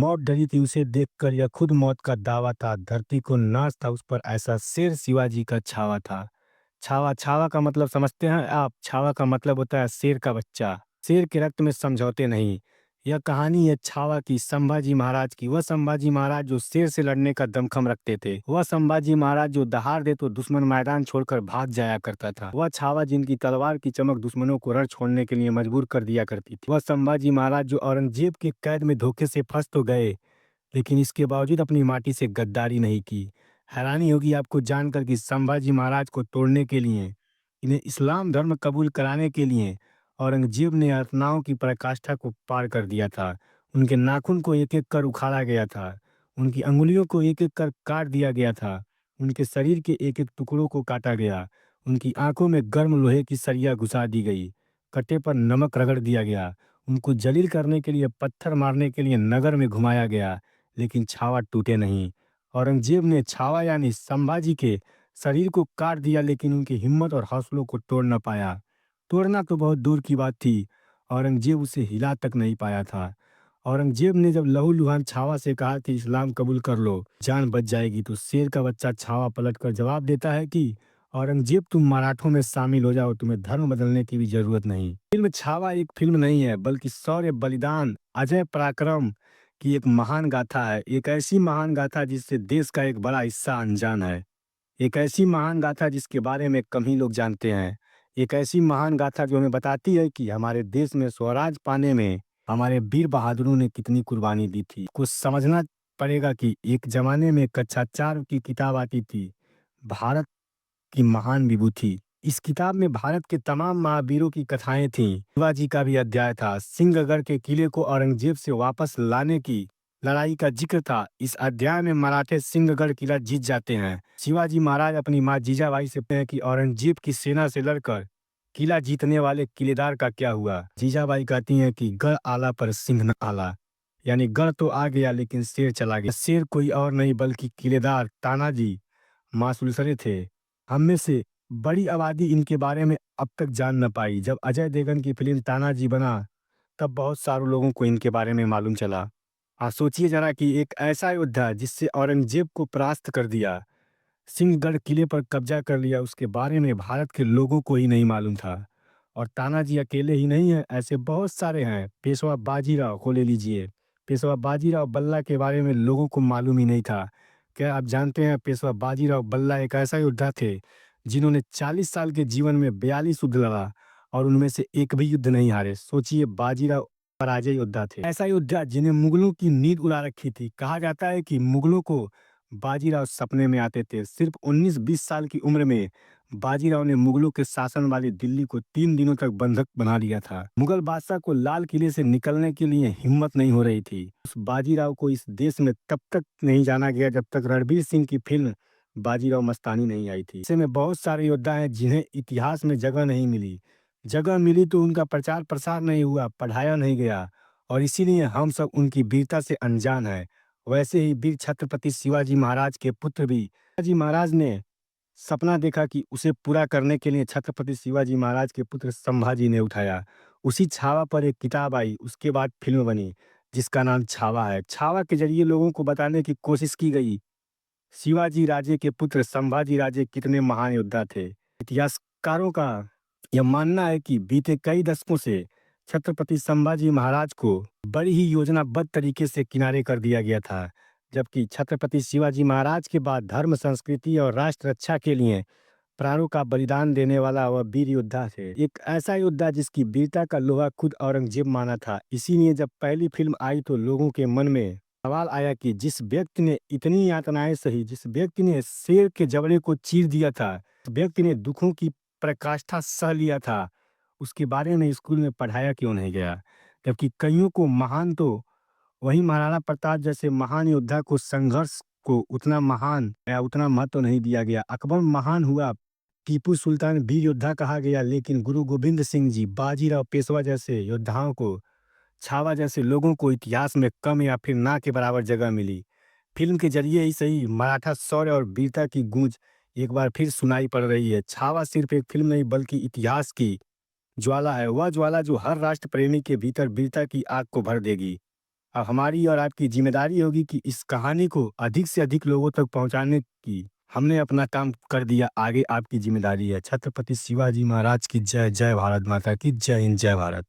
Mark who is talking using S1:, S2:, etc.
S1: मौत डरी थी उसे देखकर, यह खुद मौत का दावा था। धरती को नाच था उस पर, ऐसा शेर शिवाजी का छावा था। छावा, छावा का मतलब समझते हैं आप? छावा का मतलब होता है शेर का बच्चा। शेर के रक्त में समझौते नहीं। यह कहानी है छावा की, संभाजी महाराज की। वह संभाजी महाराज जो शेर से लड़ने का दमखम रखते थे। वह संभाजी महाराज जो दहाड़ दे तो दुश्मन मैदान छोड़कर भाग जाया करता था। वह छावा जिनकी तलवार की चमक दुश्मनों को रण छोड़ने के लिए मजबूर कर दिया करती थी। वह संभाजी महाराज जो औरंगजेब की कैद में धोखे से फंस तो गए, लेकिन इसके बावजूद अपनी माटी से गद्दारी नहीं की। हैरानी होगी आपको जानकर कि संभाजी महाराज को तोड़ने के लिए, इन्हें इस्लाम धर्म कबूल कराने के लिए औरंगजेब ने यातनाओं की पराकाष्ठा को पार कर दिया था। उनके नाखून को एक एक कर उखाड़ा गया था, उनकी अंगुलियों को एक एक कर काट दिया गया था, उनके शरीर के एक एक टुकड़ों को काटा गया, उनकी आंखों में गर्म लोहे की सरिया घुसा दी गई, कटे पर नमक रगड़ दिया गया, उनको जलील करने के लिए पत्थर मारने के लिए नगर में घुमाया गया, लेकिन छावा टूटे नहीं। औरंगजेब ने छावा यानी संभाजी के शरीर को काट दिया, लेकिन उनकी हिम्मत और हौसलों को तोड़ न पाया। तोड़ना तो बहुत दूर की बात थी, औरंगजेब उसे हिला तक नहीं पाया था। औरंगजेब ने जब लहूलुहान छावा से कहा कि इस्लाम कबूल कर लो, जान बच जाएगी, तो शेर का बच्चा छावा पलटकर जवाब देता है कि औरंगजेब तुम मराठों में शामिल हो जाओ, तुम्हें धर्म बदलने की भी जरूरत नहीं। फिल्म छावा एक फिल्म नहीं है, बल्कि शौर्य, बलिदान, अजय पराक्रम की एक महान गाथा है। एक ऐसी महान गाथा जिससे देश का एक बड़ा हिस्सा अनजान है। एक ऐसी महान गाथा जिसके बारे में कम ही लोग जानते हैं। एक ऐसी महान गाथा जो हमें बताती है कि हमारे देश में स्वराज पाने में हमारे वीर बहादुरों ने कितनी कुर्बानी दी थी। कुछ समझना पड़ेगा कि एक जमाने में कक्षा 4 की किताब आती थी, भारत की महान विभूति। इस किताब में भारत के तमाम महावीरों की कथाएं थीं। शिवाजी का भी अध्याय था। सिंहगढ़ के किले को औरंगजेब से वापस लाने की लड़ाई का जिक्र था। इस अध्याय में मराठे सिंहगढ़ किला जीत जाते हैं। शिवाजी महाराज अपनी माँ जीजाबाई से पूछते हैं कि औरंगजेब की सेना से लड़कर किला जीतने वाले किलेदार का क्या हुआ। जीजाबाई कहती हैं कि गढ़ आला पर सिंह न आला, यानी गढ़ तो आ गया लेकिन शेर चला गया। शेर कोई और नहीं बल्कि किलेदार तानाजी मालुसरे थे। हम में से बड़ी आबादी इनके बारे में अब तक जान न पाई। जब अजय देवगन की फिल्म तानाजी बना, तब बहुत सारे लोगों को इनके बारे में मालूम चला। आप सोचिए जरा कि एक ऐसा योद्धा जिससे औरंगजेब को परास्त कर दिया, सिंहगढ़ किले पर कब्जा कर लिया, उसके बारे में भारत के लोगों को ही नहीं मालूम था। और तानाजी अकेले ही नहीं है, ऐसे बहुत सारे हैं। पेशवा बाजीराव को ले लीजिए। पेशवा बाजीराव बल्ला के बारे में लोगों को मालूम ही नहीं था। क्या आप जानते हैं पेशवा बाजीराव बल्ला एक ऐसा योद्धा थे जिन्होंने 40 साल के जीवन में 42 युद्ध लड़ा और उनमें से एक भी युद्ध नहीं हारे। सोचिए, बाजीराव पराजय योद्धा थे। ऐसा योद्धा जिन्हें मुगलों की नींद उड़ा रखी थी। कहा जाता है कि मुगलों को बाजीराव सपने में आते थे। सिर्फ 19-20 साल की उम्र में बाजीराव ने मुगलों के शासन वाली दिल्ली को 3 दिनों तक बंधक बना लिया था। मुगल बादशाह को लाल किले से निकलने के लिए हिम्मत नहीं हो रही थी। उस बाजीराव को इस देश में तब तक नहीं जाना गया जब तक रणबीर सिंह की फिल्म बाजीराव मस्तानी नहीं आई थी। ऐसे में बहुत सारे योद्धा हैं जिन्हें इतिहास में जगह नहीं मिली। जगह मिली तो उनका प्रचार प्रसार नहीं हुआ, पढ़ाया नहीं गया, और इसीलिए हम सब उनकी वीरता से अनजान हैं। वैसे ही वीर छत्रपति शिवाजी महाराज के पुत्र भी, शिवाजी महाराज ने सपना देखा कि उसे पूरा करने के लिए छत्रपति शिवाजी महाराज के पुत्र संभाजी ने उठाया। उसी छावा पर एक किताब आई, उसके बाद फिल्म बनी जिसका नाम छावा है। छावा के जरिए लोगों को बताने की कोशिश की गई शिवाजी राजे के पुत्र संभाजी राजे कितने महान योद्धा थे। इतिहासकारों का यह मानना है कि बीते कई दशकों से छत्रपति संभाजी महाराज को बड़ी ही योजनाबद्ध तरीके से किनारे कर दिया गया था, जबकि छत्रपति शिवाजी महाराज के बाद धर्म, संस्कृति और राष्ट्र रक्षा के लिए प्राणों का बलिदान देने वाला वह वीर योद्धा थे। एक ऐसा योद्धा जिसकी वीरता का लोहा खुद औरंगजेब माना था। इसीलिए जब पहली फिल्म आई तो लोगों के मन में सवाल आया कि जिस व्यक्ति ने इतनी यातनाएं सही, जिस व्यक्ति ने शेर के जबड़े को चीर दिया था, जिस व्यक्ति ने दुखों की प्रकाष्ठा सह लिया था, उसके बारे में स्कूल में पढ़ाया क्यों नहीं गया। जबकि कईयों को महान तो वही महाराणा प्रताप जैसे महान योद्धा को संघर्ष को उतना महान या उतना महत्व नहीं दिया गया। अकबर महान हुआ, टीपू सुल्तान वीर योद्धा कहा गया, लेकिन गुरु गोविंद सिंह जी, बाजीराव पेशवा जैसे योद्धाओं को, छावा जैसे लोगों को इतिहास में कम या फिर ना के बराबर जगह मिली। फिल्म के जरिए ही सही, मराठा शौर्य और वीरता की गूंज एक बार फिर सुनाई पड़ रही है। छावा सिर्फ एक फिल्म नहीं बल्कि इतिहास की ज्वाला है, वह ज्वाला जो हर राष्ट्र प्रेमी के भीतर वीरता की आग को भर देगी। अब हमारी और आपकी ज़िम्मेदारी होगी कि इस कहानी को अधिक से अधिक लोगों तक पहुँचाने की। हमने अपना काम कर दिया, आगे आपकी ज़िम्मेदारी है। छत्रपति शिवाजी महाराज की जय, जय भारत माता की जय हिंद, जय भारत।